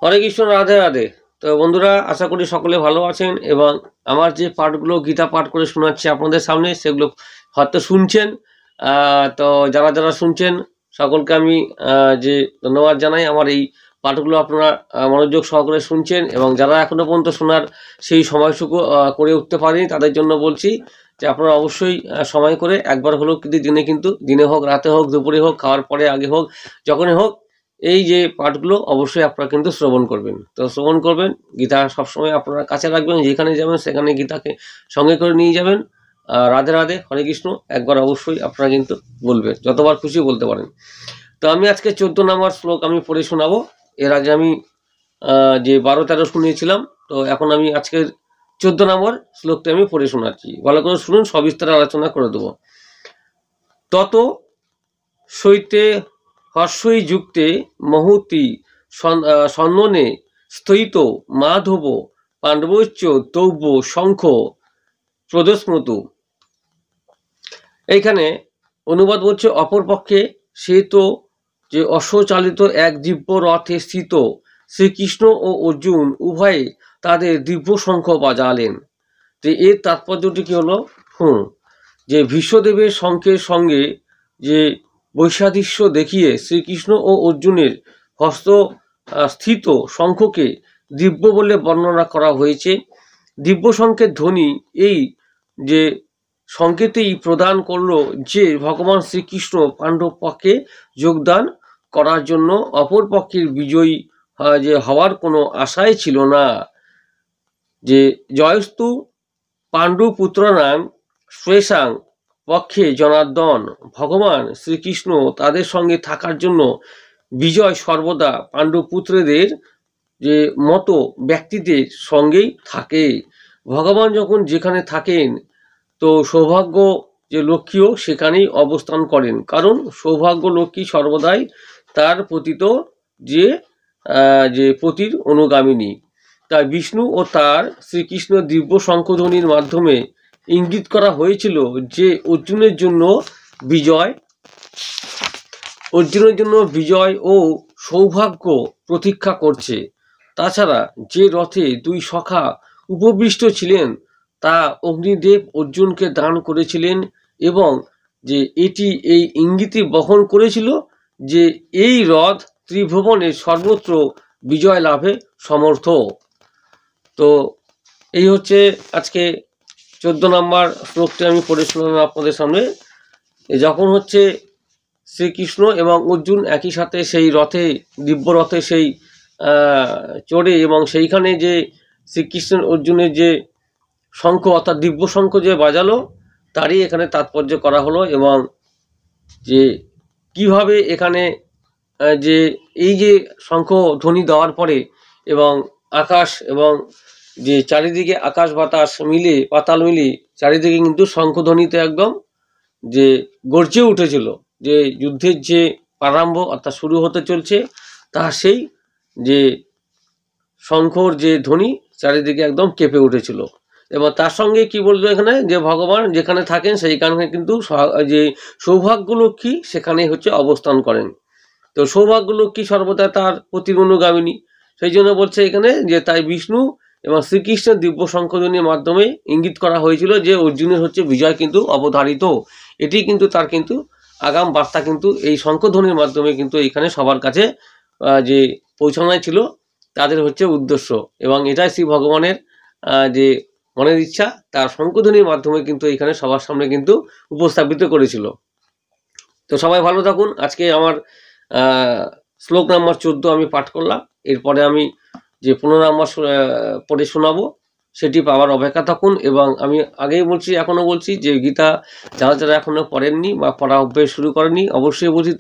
হরে কৃষ্ণ, রাধে রাধে। তো বন্ধুরা, আশা করি সকলে ভালো আছেন এবং আমার যে পাঠগুলো গীতা পাঠ করে শোনাচ্ছি আপনাদের সামনে, সেগুলো হয়তো শুনছেন। তো যারা যারা শুনছেন সকলকে আমি যে ধন্যবাদ জানাই। আমার এই পাঠগুলো আপনারা মনোযোগ সহকারে শুনছেন এবং যারা এখনো পর্যন্ত শোনার সেই সময়টুকু করে উঠতে পারেনি তাদের জন্য বলছি যে আপনারা অবশ্যই সময় করে একবার হলেও কিন্তু দিনে হোক, রাতে হোক, দুপুরে হোক, খাওয়ার পরে, আগে হোক, যখনই হোক, এই যে পাঠগুলো অবশ্যই আপনারা কিন্তু শ্রবণ করবেন। তো শ্রবণ করবেন, গীতা সবসময় আপনারা কাছে রাখবেন, যেখানে যাবেন সেখানে গীতাকে সঙ্গে করে নিয়ে যাবেন। রাধে রাধে, হরে কৃষ্ণ একবার অবশ্যই আপনারা কিন্তু বলবেন, যতবার খুশি বলতে পারেন। তো আমি আজকে 14 নম্বর শ্লোক আমি পড়ে শোনাবো। এর আগে আমি যে 12-13 শুনিয়েছিলাম, তো এখন আমি আজকের 14 নম্বর শ্লোকটা আমি পড়ে শোনাচ্ছি। ভালো করে শুনুন, সবিস্তারে আলোচনা করে দেবো। তত সইতে হর্ষই যুক্তে মহতি সন্মনে স্থিত মাধব পাণ্ডবৈশ্চ তৌব্য শঙ্খ প্রদস্মতু। এইখানে অনুবাদ বলছে, অপরপক্ষে সে তো যে অশ্বচালিত এক দিব্য রথে স্থিত শ্রীকৃষ্ণ ও অর্জুন উভয়ে তাদের দিব্য শঙ্খ বাজালেন। তো এর তাৎপর্যটি কি হলো? যে ভীষ্মদেবের শঙ্খের সঙ্গে যে বৈসাদৃশ্য দেখিয়ে শ্রীকৃষ্ণ ও অর্জুনের হস্ত স্থিত শঙ্খকে দিব্য বলে বর্ণনা করা হয়েছে। দিব্য শঙ্খের ধ্বনি এই যে সংকেতেই প্রদান করলো যে ভগবান শ্রীকৃষ্ণ পাণ্ডব পক্ষে যোগদান করার জন্য অপর পক্ষের বিজয়ী যে হওয়ার কোনো আশাই ছিল না। যে জয়স্তু পাণ্ডু পুত্রনাং শ্রেষাং পক্ষে জনার্দন, ভগবান শ্রীকৃষ্ণ তাদের সঙ্গে থাকার জন্য বিজয় সর্বদা পাণ্ডুপুত্রদের যে মতো ব্যক্তিদের সঙ্গেই থাকে। ভগবান যখন যেখানে থাকেন, তো সৌভাগ্য যে লক্ষ্মীও সেখানেই অবস্থান করেন, কারণ সৌভাগ্য লক্ষ্মী সর্বদাই তার পতিত যে পতির অনুগামিনী। তাই বিষ্ণু ও তার শ্রীকৃষ্ণ দিব্য শঙ্খধ্বনির মাধ্যমে ইঙ্গিত করা হয়েছিল যে অর্জুনের জন্য বিজয় ও সৌভাগ্য প্রতীক্ষা করছে। তাছাড়া যে রথে দুই সখা উপবিষ্ট ছিলেন তা অগ্নিদেব অর্জুনকে দান করেছিলেন এবং যে এটি এই ইঙ্গিতই বহন করেছিল যে এই রথ ত্রিভুবনের সর্বত্র বিজয় লাভে সমর্থ। তো এই হচ্ছে আজকে 14 নম্বর শ্লোকটি আমি পড়ে শোনালাম আপনাদের সামনে। যখন হচ্ছে শ্রীকৃষ্ণ এবং অর্জুন একই সাথে সেই রথে, দিব্য রথে সেই চড়ে এবং সেইখানে যে শ্রীকৃষ্ণ অর্জুনের যে শঙ্খ অর্থাৎ দিব্য শঙ্খ যে বাজালো, তারই এখানে তাৎপর্য করা হলো। এবং যে কিভাবে এখানে যে এই যে শঙ্খ ধ্বনি দেওয়ার পরে এবং আকাশ এবং যে চারিদিকে আকাশ বাতাস মিলে, পাতাল মিলে চারিদিকে কিন্তু শঙ্খধ্বনিতে একদম যে গর্জে উঠেছিল, যে যুদ্ধের যে প্রারম্ভ অর্থাৎ শুরু হতে চলছে, তা সেই যে শঙ্খর যে ধ্বনি চারিদিকে একদম কেঁপে উঠেছিল। এবং তার সঙ্গে কি বলবো এখানে, যে ভগবান যেখানে থাকেন সেইখানে কিন্তু যে সৌভাগ্য লক্ষ্মী সেখানে হচ্ছে অবস্থান করেন। তো সৌভাগ্য লক্ষ্মী সর্বদা তার প্রতি অনুগামিনী, সেই জন্য বলছে এখানে যে তাই বিষ্ণু এবং শ্রীকৃষ্ণের দিব্য শঙ্খধ্বনির মাধ্যমে ইঙ্গিত করা হয়েছিল যে অর্জুনের হচ্ছে বিজয় কিন্তু অবধারিত। এটি কিন্তু তার কিন্তু আগাম বার্তা কিন্তু এই শঙ্খধ্বনির মাধ্যমে কিন্তু এখানে সবার কাছে যে পৌঁছানোই ছিল তাদের হচ্ছে উদ্দেশ্য। এবং এটাই শ্রী ভগবানের যে মনের ইচ্ছা, তার শঙ্খধ্বনির মাধ্যমে কিন্তু এখানে সবার সামনে কিন্তু উপস্থাপিত করেছিল। তো সবাই ভালো থাকুন। আজকে আমার শ্লোক নাম্বার 14 আমি পাঠ করলাম। এরপরে আমি যে 15 নম্বর পড়ে শোনাবো সেটি পাওয়ার অপেক্ষা থাকুন। এবং আমি আগেই বলছি, এখনও বলছি, যে গীতা যারা যারা এখনও পড়েননি বা পড়া অভ্যাস শুরু করেনি, অবশ্যই বলছি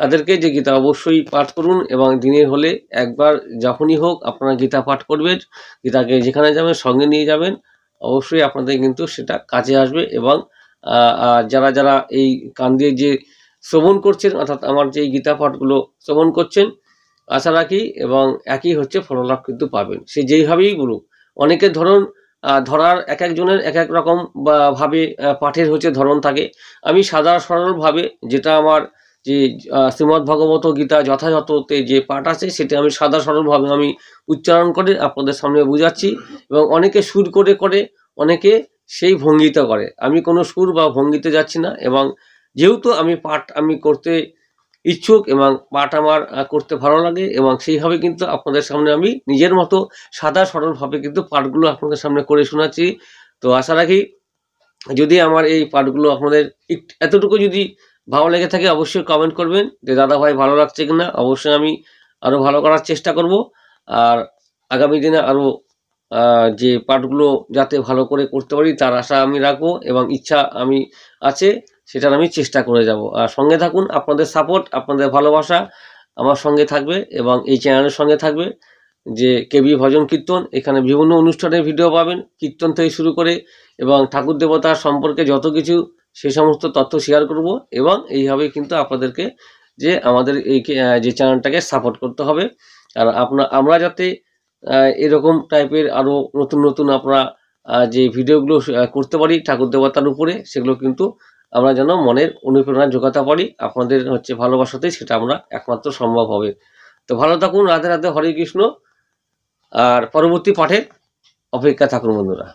তাদেরকে যে গীতা অবশ্যই পাঠ করুন এবং দিনের হলে একবার যখনই হোক আপনারা গীতা পাঠ করবেন। গীতাকে যেখানে যাবেন সঙ্গে নিয়ে যাবেন, অবশ্যই আপনাদের কিন্তু সেটা কাজে আসবে। এবং যারা যারা এই কান দিয়ে যে শ্রবণ করছেন, অর্থাৎ আমার যে গীতা পাঠগুলো শ্রবণ করছেন, আশা রাখি এবং একই হচ্ছে ফললাভ কিন্তু পাবেন, সে যেইভাবেই বলুক। অনেকের ধরার এক একজনের এক এক রকম ভাবে পাঠের হচ্ছে ধরন থাকে। আমি সাদা সরলভাবে যেটা আমার যে শ্রীমদ্ ভগবত গীতা যথাযথতে যে পাঠ আছে সেটা আমি সাদা সরলভাবে আমি উচ্চারণ করে আপনাদের সামনে বুঝাচ্ছি। এবং অনেকে সুর করে করে অনেকে সেই ভঙ্গিতে করে, আমি কোনো সুর বা ভঙ্গিতে যাচ্ছি না। এবং যেহেতু আমি পাঠ আমি করতে ইচ্ছুক এবং পাঠ আমার করতে ভালো লাগে, এবং সেইভাবে কিন্তু আপনাদের সামনে আমি নিজের মতো সাদা সরলভাবে কিন্তু পাঠগুলো আপনাদের সামনে করে শোনাচ্ছি। তো আশা রাখি যদি আমার এই পাঠগুলো আপনাদের এতটুকু যদি ভালো লেগে থাকে অবশ্যই কমেন্ট করবেন যে দাদা ভাই ভালো লাগছে কিনা। অবশ্যই আমি আরও ভালো করার চেষ্টা করব। আর আগামী দিনে আরও যে পাঠগুলো যাতে ভালো করে করতে পারি তার আশা আমি রাখবো এবং ইচ্ছা আমি আছে, সেটার আমি চেষ্টা করে যাব। আর সঙ্গে থাকুন, আপনাদের সাপোর্ট আপনাদের ভালোবাসা আমার সঙ্গে থাকবে এবং এই চ্যানেলের সঙ্গে থাকবে। যে কেবি ভজন কীর্তন, এখানে বিভিন্ন অনুষ্ঠানের ভিডিও পাবেন, কীর্তন থেকে শুরু করে এবং ঠাকুর দেবতার সম্পর্কে যত কিছু সেই সমস্ত তথ্য শেয়ার করব। এবং এইভাবে কিন্তু আপনাদেরকে যে আমাদের এই যে চ্যানেলটাকে সাপোর্ট করতে হবে। আর আমরা যাতে এরকম টাইপের আরও নতুন নতুন আমরা যে ভিডিওগুলো করতে পারি ঠাকুর দেবতার উপরে, সেগুলো কিন্তু আমরা যেন মনের অনুপ্রেরণা জোগাতে পারি। আপনাদের ভালোবাসাতেই সেটা আমরা একমাত্র সম্ভব হবে। তো ভালো থাকুন, রাধে রাধে, হরে কৃষ্ণ। আর পরবর্তী পাঠের অপেক্ষা থাকুন বন্ধুরা।